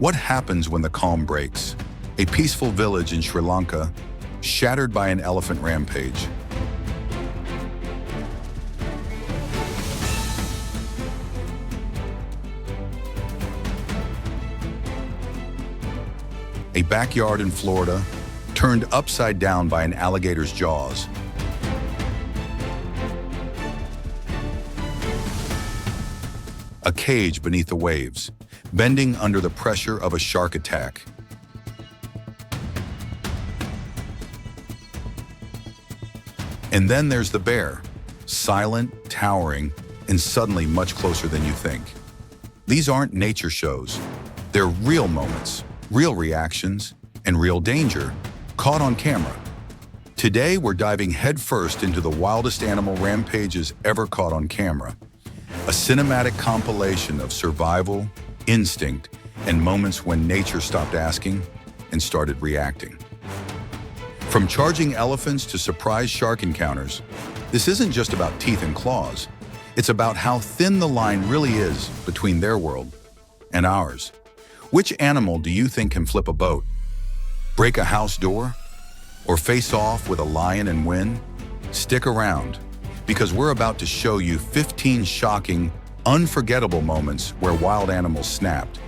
What happens when the calm breaks? A peaceful village in Sri Lanka, shattered by an elephant rampage. A backyard in Florida, turned upside down by an alligator's jaws. A cage beneath the waves, bending under the pressure of a shark attack. And then there's the bear, silent, towering, and suddenly much closer than you think. These aren't nature shows. They're real moments, real reactions, and real danger, caught on camera. Today, we're diving headfirst into the wildest animal rampages ever caught on camera. A cinematic compilation of survival, instinct, and moments when nature stopped asking and started reacting. From charging elephants to surprise shark encounters, this isn't just about teeth and claws. It's about how thin the line really is between their world and ours. Which animal do you think can flip a boat, break a house door, or face off with a lion and win? Stick around, because we're about to show you 15 shocking, unforgettable moments where wild animals snapped,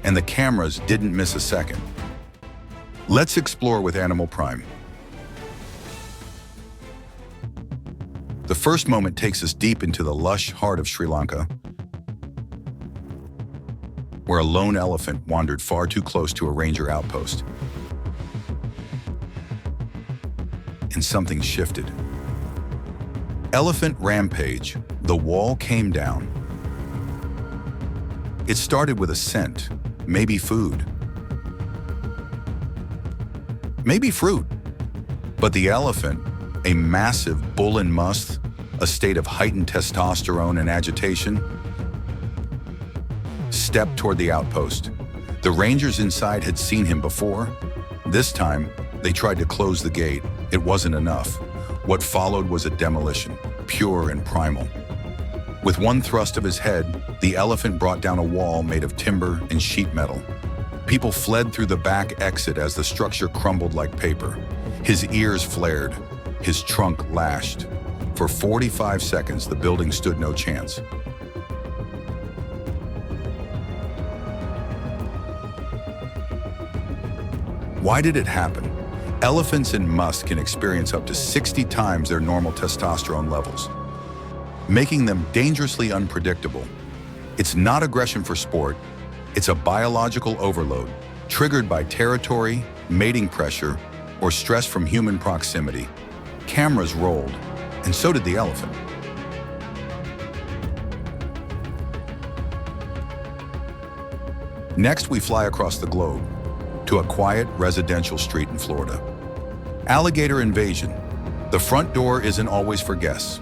and the cameras didn't miss a second. Let's explore with Animal Prime. The first moment takes us deep into the lush heart of Sri Lanka, where a lone elephant wandered far too close to a ranger outpost. And something shifted. Elephant rampage, the wall came down. It started with a scent, maybe food, maybe fruit. But the elephant, a massive bull in musth, a state of heightened testosterone and agitation, stepped toward the outpost. The rangers inside had seen him before. This time, they tried to close the gate. It wasn't enough. What followed was a demolition, pure and primal. With one thrust of his head, the elephant brought down a wall made of timber and sheet metal. People fled through the back exit as the structure crumbled like paper. His ears flared, his trunk lashed. For 45 seconds, the building stood no chance. Why did it happen? Elephants in musth can experience up to 60 times their normal testosterone levels, making them dangerously unpredictable. It's not aggression for sport, it's a biological overload, triggered by territory, mating pressure, or stress from human proximity. Cameras rolled, and so did the elephant. Next, we fly across the globe to a quiet residential street in Florida. Alligator invasion. The front door isn't always for guests.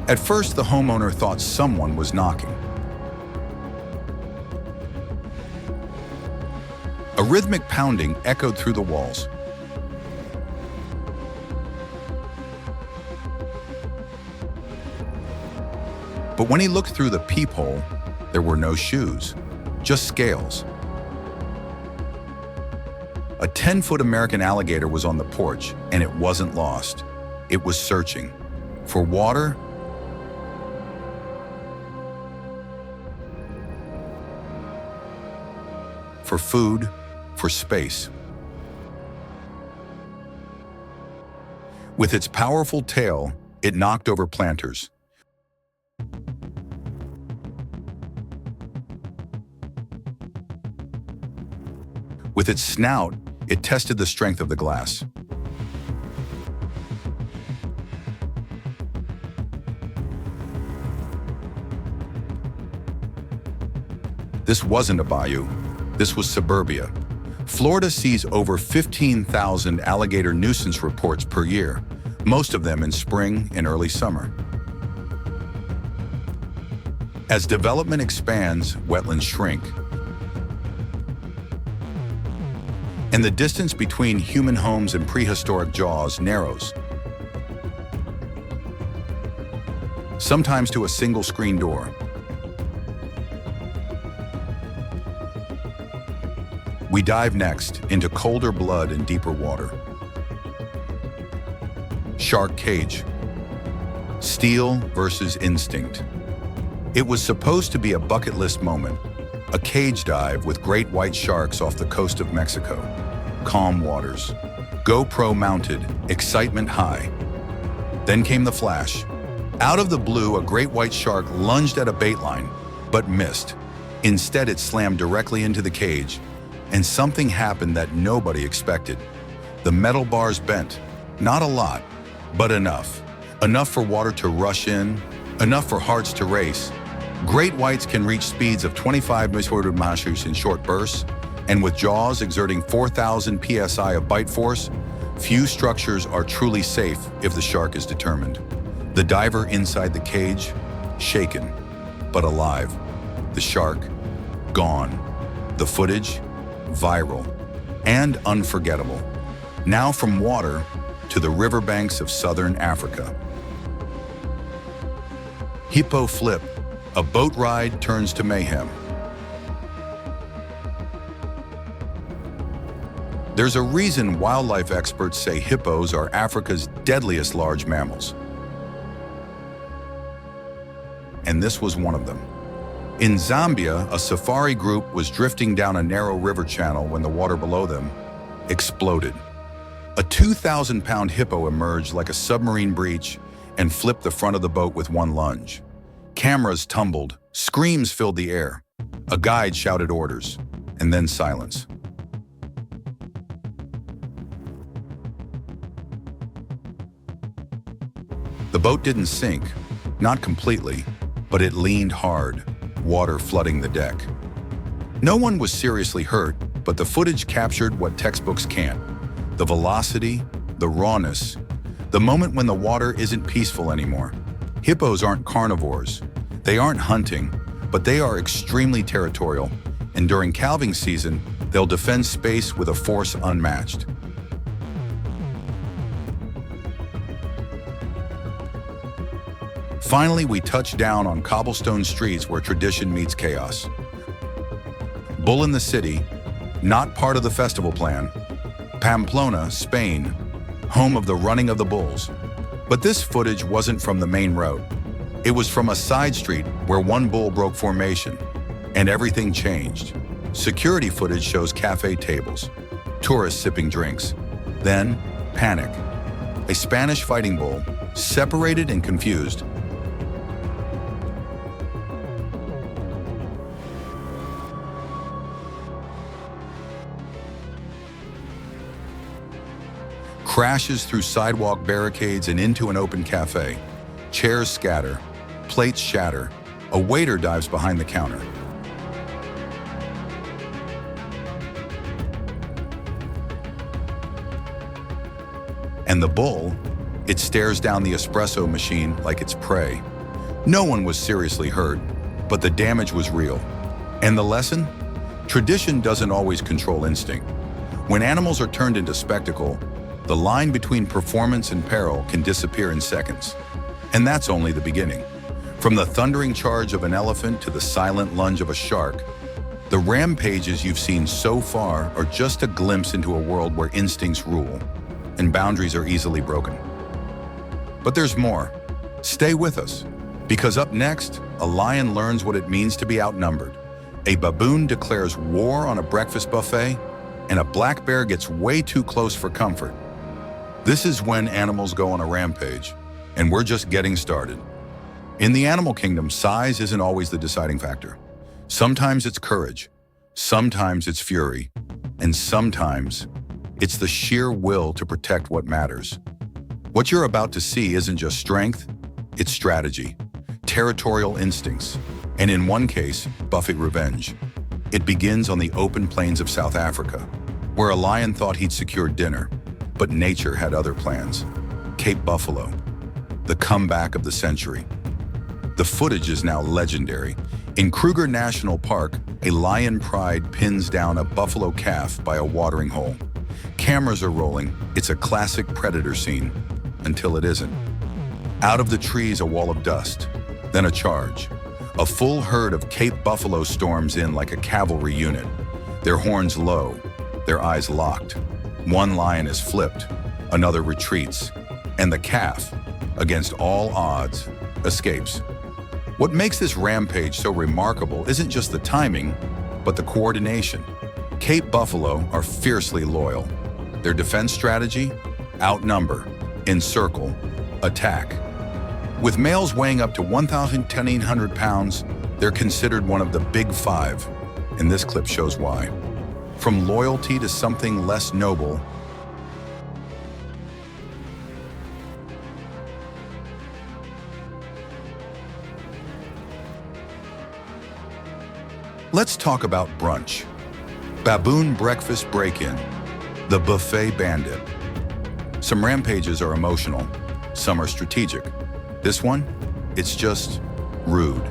At first, the homeowner thought someone was knocking. A rhythmic pounding echoed through the walls. But when he looked through the peephole, there were no shoes, just scales. A 10-foot American alligator was on the porch, and it wasn't lost. It was searching for water, for food, for space. With its powerful tail, it knocked over planters. With its snout, it tested the strength of the glass. This wasn't a bayou. This was suburbia. Florida sees over 15,000 alligator nuisance reports per year, most of them in spring and early summer. As development expands, wetlands shrink, and the distance between human homes and prehistoric jaws narrows, sometimes to a single screen door. We dive next into colder blood and deeper water. Shark cage. Steel versus instinct. It was supposed to be a bucket list moment, a cage dive with great white sharks off the coast of Mexico. Calm waters. GoPro mounted, excitement high. Then came the flash. Out of the blue, a great white shark lunged at a bait line, but missed. Instead, it slammed directly into the cage, and something happened that nobody expected. The metal bars bent. Not a lot, but enough. Enough for water to rush in, enough for hearts to race. Great whites can reach speeds of 25 mph in short bursts, and with jaws exerting 4,000 psi of bite force, few structures are truly safe if the shark is determined. The diver inside the cage, shaken, but alive. The shark, gone. The footage, viral and unforgettable. Now from water to the riverbanks of southern Africa. Hippo flip, a boat ride turns to mayhem. There's a reason wildlife experts say hippos are Africa's deadliest large mammals. And this was one of them. In Zambia, a safari group was drifting down a narrow river channel when the water below them exploded. A 2,000-pound hippo emerged like a submarine breach and flipped the front of the boat with one lunge. Cameras tumbled, screams filled the air. A guide shouted orders, and then silence. The boat didn't sink, not completely, but it leaned hard, water flooding the deck. No one was seriously hurt, but the footage captured what textbooks can't. The velocity, the rawness, the moment when the water isn't peaceful anymore. Hippos aren't carnivores. They aren't hunting, but they are extremely territorial, and during calving season, they'll defend space with a force unmatched. Finally, we touch down on cobblestone streets where tradition meets chaos. Bull in the City, not part of the festival plan. Pamplona, Spain, home of the running of the bulls. But this footage wasn't from the main road. It was from a side street where one bull broke formation, and everything changed. Security footage shows cafe tables, tourists sipping drinks. Then, panic. A Spanish fighting bull, separated and confused, crashes through sidewalk barricades and into an open cafe. Chairs scatter, plates shatter. A waiter dives behind the counter. And the bull, it stares down the espresso machine like it's prey. No one was seriously hurt, but the damage was real. And the lesson? Tradition doesn't always control instinct. When animals are turned into spectacle, the line between performance and peril can disappear in seconds. And that's only the beginning. From the thundering charge of an elephant to the silent lunge of a shark, the rampages you've seen so far are just a glimpse into a world where instincts rule and boundaries are easily broken. But there's more. Stay with us, because up next, a lion learns what it means to be outnumbered. A baboon declares war on a breakfast buffet, and a black bear gets way too close for comfort. This is when animals go on a rampage, and we're just getting started. In the animal kingdom, size isn't always the deciding factor. Sometimes it's courage, sometimes it's fury, and sometimes it's the sheer will to protect what matters. What you're about to see isn't just strength, it's strategy, territorial instincts, and in one case, buffet revenge. It begins on the open plains of South Africa, where a lion thought he'd secured dinner, but nature had other plans. Cape Buffalo, the comeback of the century. The footage is now legendary. In Kruger National Park, a lion pride pins down a buffalo calf by a watering hole. Cameras are rolling. It's a classic predator scene, until it isn't. Out of the trees, a wall of dust, then a charge. A full herd of Cape buffalo storms in like a cavalry unit. their horns low, their eyes locked. One lion is flipped, another retreats, and the calf, against all odds, escapes. What makes this rampage so remarkable isn't just the timing, but the coordination. Cape buffalo are fiercely loyal. Their defense strategy? Outnumber, encircle, attack. With males weighing up to 1,800 pounds, they're considered one of the big five, and this clip shows why. From loyalty to something less noble, let's talk about brunch. Baboon breakfast break-in, the buffet bandit. Some rampages are emotional, some are strategic. This one, it's just rude.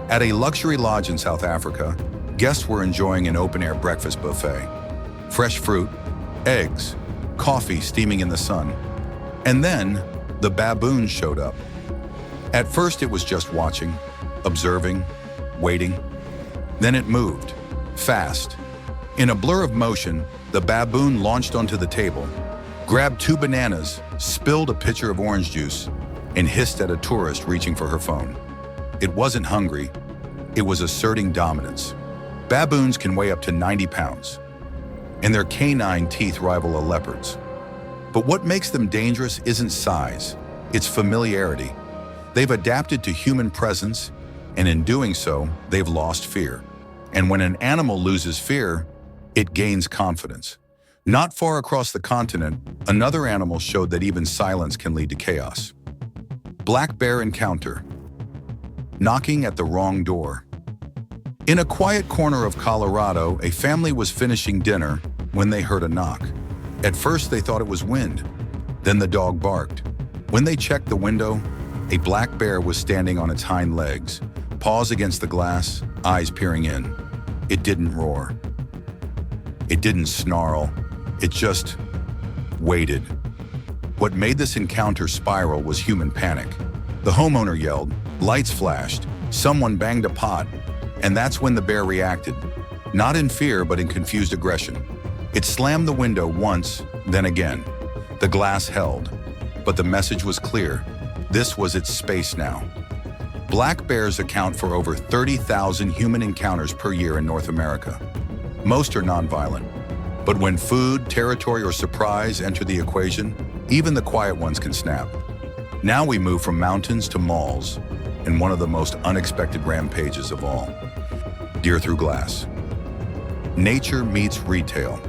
At a luxury lodge in South Africa, guests were enjoying an open-air breakfast buffet. Fresh fruit, eggs, coffee steaming in the sun. And then, the baboon showed up. At first, it was just watching, observing, waiting. Then it moved, fast. In a blur of motion, the baboon launched onto the table, grabbed 2 bananas, spilled a pitcher of orange juice, and hissed at a tourist reaching for her phone. It wasn't hungry, it was asserting dominance. Baboons can weigh up to 90 pounds, and their canine teeth rival a leopard's. But what makes them dangerous isn't size, it's familiarity. They've adapted to human presence, and in doing so, they've lost fear. And when an animal loses fear, it gains confidence. Not far across the continent, another animal showed that even silence can lead to chaos. Black bear encounter. Knocking at the wrong door. In a quiet corner of Colorado, a family was finishing dinner when they heard a knock. At first, they thought it was wind. Then the dog barked. When they checked the window, a black bear was standing on its hind legs, paws against the glass, eyes peering in. It didn't roar. It didn't snarl. It just waited. What made this encounter spiral was human panic. The homeowner yelled, lights flashed, someone banged a pot, and that's when the bear reacted. Not in fear, but in confused aggression. It slammed the window once, then again. The glass held, but the message was clear. This was its space now. Black bears account for over 30,000 human encounters per year in North America. Most are nonviolent. But when food, territory, or surprise enter the equation, even the quiet ones can snap. Now we move from mountains to malls, and one of the most unexpected rampages of all. Deer through glass. Nature meets retail.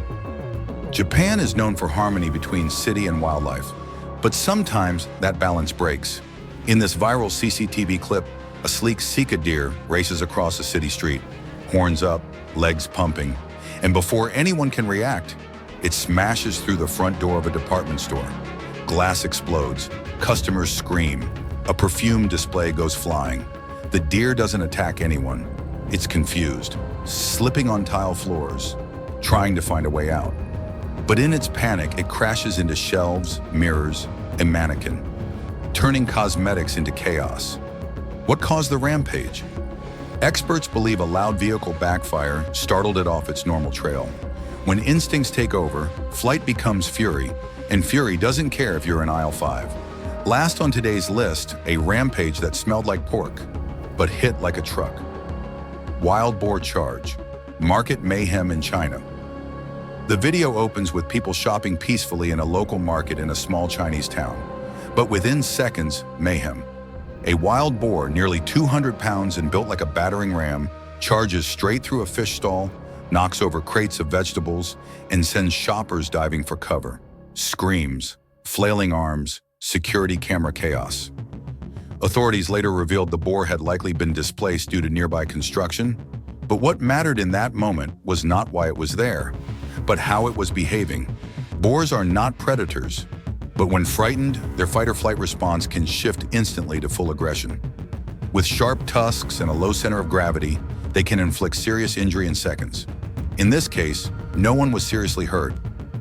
Japan is known for harmony between city and wildlife, but sometimes that balance breaks. In this viral CCTV clip, a sleek Sika deer races across a city street, horns up, legs pumping, and before anyone can react, it smashes through the front door of a department store. Glass explodes, customers scream, a perfume display goes flying. The deer doesn't attack anyone. It's confused, slipping on tile floors, trying to find a way out. But in its panic, it crashes into shelves, mirrors, and mannequin, turning cosmetics into chaos. What caused the rampage? Experts believe a loud vehicle backfire startled it off its normal trail. When instincts take over, flight becomes fury, and fury doesn't care if you're in aisle 5. Last on today's list, a rampage that smelled like pork, but hit like a truck. Wild boar charge. Market mayhem in China. The video opens with people shopping peacefully in a local market in a small Chinese town. But within seconds, mayhem. A wild boar, nearly 200 pounds and built like a battering ram, charges straight through a fish stall, knocks over crates of vegetables, and sends shoppers diving for cover. Screams, flailing arms, security camera chaos. Authorities later revealed the boar had likely been displaced due to nearby construction, but what mattered in that moment was not why it was there, but how it was behaving. Boars are not predators, but when frightened, their fight-or-flight response can shift instantly to full aggression. With sharp tusks and a low center of gravity, they can inflict serious injury in seconds. In this case, no one was seriously hurt,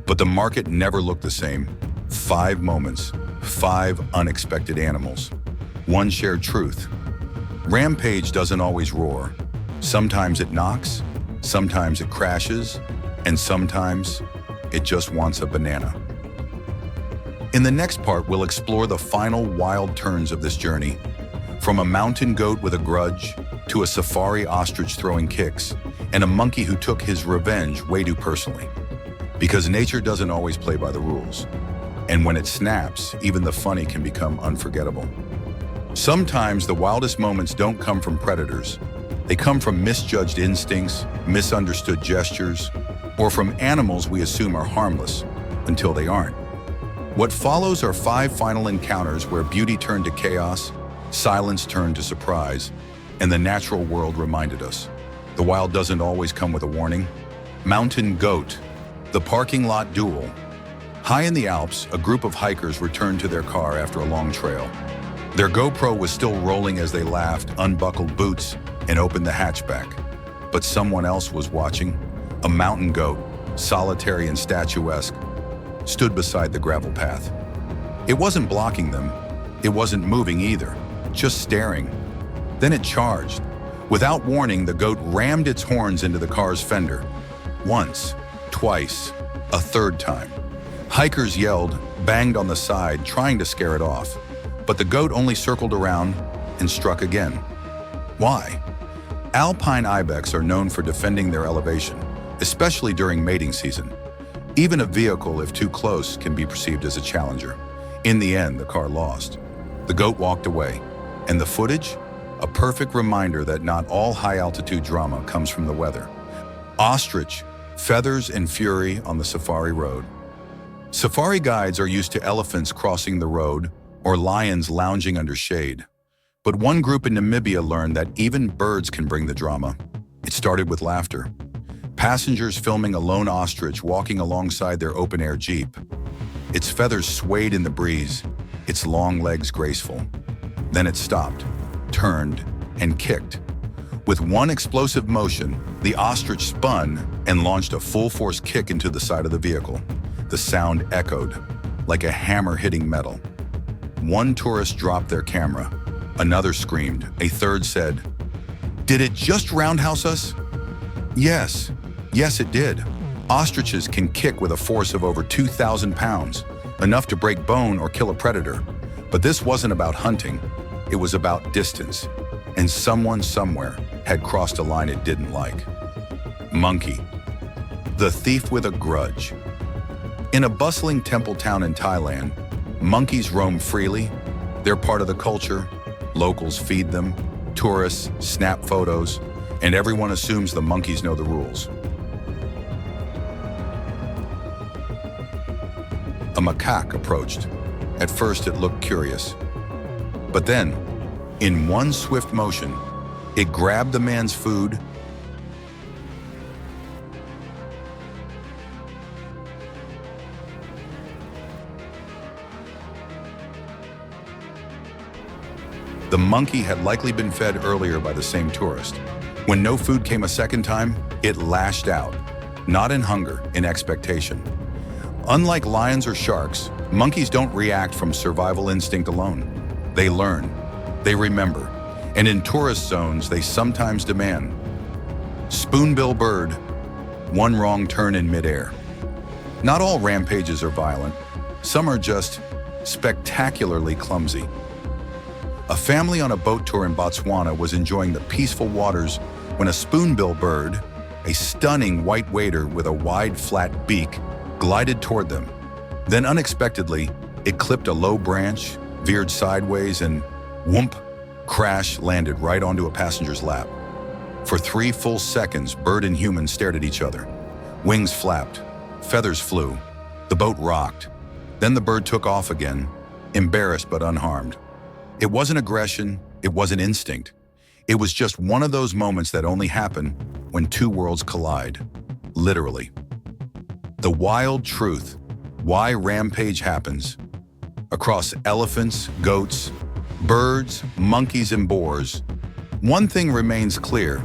but the market never looked the same. 5 moments, 5 unexpected animals. One shared truth. Rampage doesn't always roar. Sometimes it knocks, Sometimes it crashes, and sometimes it just wants a banana. In the next part, we'll explore the final wild turns of this journey, from a mountain goat with a grudge to a safari ostrich throwing kicks, and a monkey who took his revenge way too personally. Because nature doesn't always play by the rules. And when it snaps, even the funny can become unforgettable. Sometimes the wildest moments don't come from predators. They come from misjudged instincts, misunderstood gestures, or from animals we assume are harmless until they aren't. What follows are 5 final encounters where beauty turned to chaos, silence turned to surprise, and the natural world reminded us. The wild doesn't always come with a warning. Mountain goat, the parking lot duel. High in the Alps, a group of hikers returned to their car after a long trail. Their GoPro was still rolling as they laughed, unbuckled boots, and opened the hatchback. But someone else was watching. A mountain goat, solitary and statuesque, stood beside the gravel path. It wasn't blocking them. It wasn't moving either, just staring. Then it charged. Without warning, the goat rammed its horns into the car's fender. Once, twice, a third time. Hikers yelled, banged on the side, trying to scare it off. But the goat only circled around and struck again. Why? Alpine ibex are known for defending their elevation, especially during mating season. Even a vehicle, if too close, can be perceived as a challenger. In the end, the car lost. The goat walked away. And the footage? A perfect reminder that not all high-altitude drama comes from the weather. Ostrich, feathers and fury on the safari road. Safari guides are used to elephants crossing the road or lions lounging under shade. But one group in Namibia learned that even birds can bring the drama. It started with laughter. Passengers filming a lone ostrich walking alongside their open-air Jeep. Its feathers swayed in the breeze, its long legs graceful. Then it stopped, turned, and kicked. With one explosive motion, the ostrich spun and launched a full-force kick into the side of the vehicle. The sound echoed, like a hammer hitting metal. One tourist dropped their camera. Another screamed. A third said, "Did it just roundhouse us?" Yes, it did. Ostriches can kick with a force of over 2,000 pounds, enough to break bone or kill a predator. But this wasn't about hunting. It was about distance. And someone somewhere had crossed a line it didn't like. Monkey, the thief with a grudge. In a bustling temple town in Thailand, monkeys roam freely. They're part of the culture. Locals feed them, tourists snap photos, and everyone assumes the monkeys know the rules. A macaque approached. At first, it looked curious. But then, in one swift motion, it grabbed the man's food, the monkey had likely been fed earlier by the same tourist. When no food came a second time, it lashed out, not in hunger, in expectation. Unlike lions or sharks, monkeys don't react from survival instinct alone. They learn, they remember, and in tourist zones, they sometimes demand. Spoonbill bird, one wrong turn in midair. Not all rampages are violent. Some are just spectacularly clumsy. A family on a boat tour in Botswana was enjoying the peaceful waters when a spoonbill bird, a stunning white wader with a wide, flat beak, glided toward them. Then unexpectedly, it clipped a low branch, veered sideways, and whoomp, crash landed right onto a passenger's lap. For 3 full seconds, bird and human stared at each other. Wings flapped, feathers flew, the boat rocked. Then the bird took off again, embarrassed but unharmed. It wasn't aggression, it wasn't instinct. It was just one of those moments that only happen when two worlds collide, literally. The wild truth, why Rampage happens. Across elephants, goats, birds, monkeys, and boars, one thing remains clear.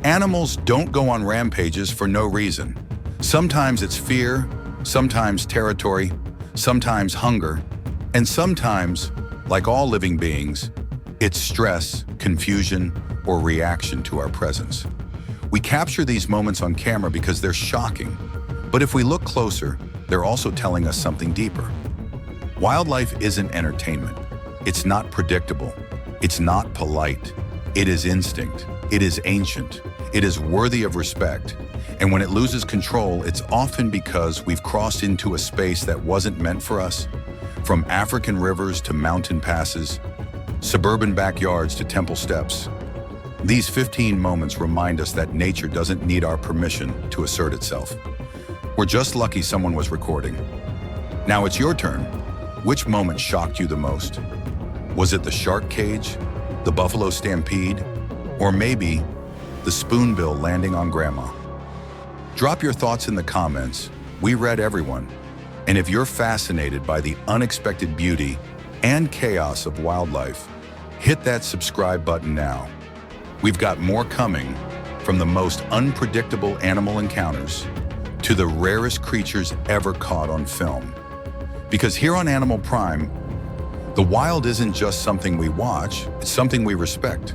Animals don't go on rampages for no reason. Sometimes it's fear, sometimes territory, sometimes hunger, and sometimes, like all living beings, it's stress, confusion, or reaction to our presence. We capture these moments on camera because they're shocking. But if we look closer, they're also telling us something deeper. Wildlife isn't entertainment. It's not predictable. It's not polite. It is instinct. It is ancient. It is worthy of respect. And when it loses control, it's often because we've crossed into a space that wasn't meant for us. From African rivers to mountain passes, suburban backyards to temple steps. These 15 moments remind us that nature doesn't need our permission to assert itself. We're just lucky someone was recording. Now it's your turn. Which moment shocked you the most? Was it the shark cage, the buffalo stampede, or maybe the spoonbill landing on grandma? Drop your thoughts in the comments. We read everyone. And if you're fascinated by the unexpected beauty and chaos of wildlife, hit that subscribe button now. We've got more coming, from the most unpredictable animal encounters to the rarest creatures ever caught on film. Because here on Animal Prime, the wild isn't just something we watch, it's something we respect.